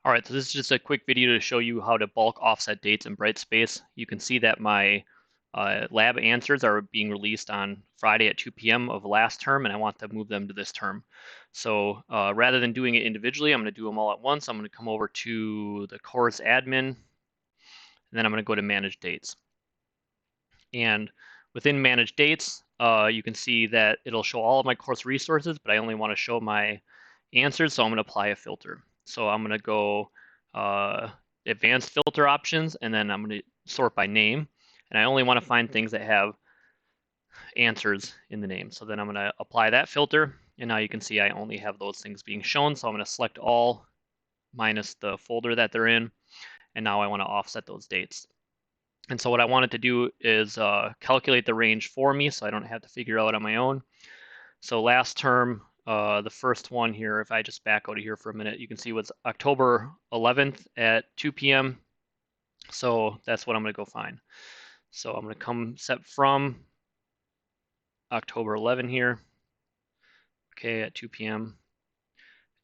All right, so this is just a quick video to show you how to bulk offset dates in Brightspace. You can see that my lab answers are being released on Friday at 2 p.m. of last term, and I want to move them to this term. So rather than doing it individually, I'm going to do them all at once. I'm going to come over to the course admin, and then I'm going to go to manage dates. And within manage dates, you can see that it'll show all of my course resources, but I only want to show my answers, so I'm going to apply a filter. So I'm going to go advanced filter options, and then I'm going to sort by name. And I only want to find things that have answers in the name. So then I'm going to apply that filter, and now you can see I only have those things being shown. So I'm going to select all minus the folder that they're in, and now I want to offset those dates. And so what I wanted to do is calculate the range for me so I don't have to figure out on my own. So last term, the first one here, if I just back out of here for a minute, you can see was October 11th at 2 p.m. So that's what I'm going to go find. So I'm going to come set from October 11 here, okay, at 2 p.m.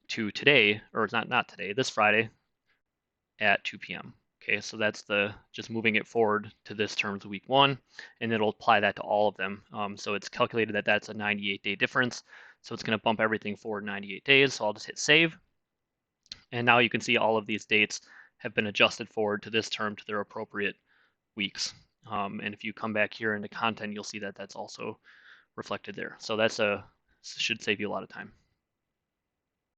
to today, or it's not today, this Friday at 2 p.m. Okay, so that's just moving it forward to this term's week 1, and it'll apply that to all of them. So it's calculated that that's a 98-day difference. So it's going to bump everything forward 98 days. So I'll just hit save. And now you can see all of these dates have been adjusted forward to this term to their appropriate weeks. And if you come back here into content, you'll see that that's also reflected there. So that's should save you a lot of time.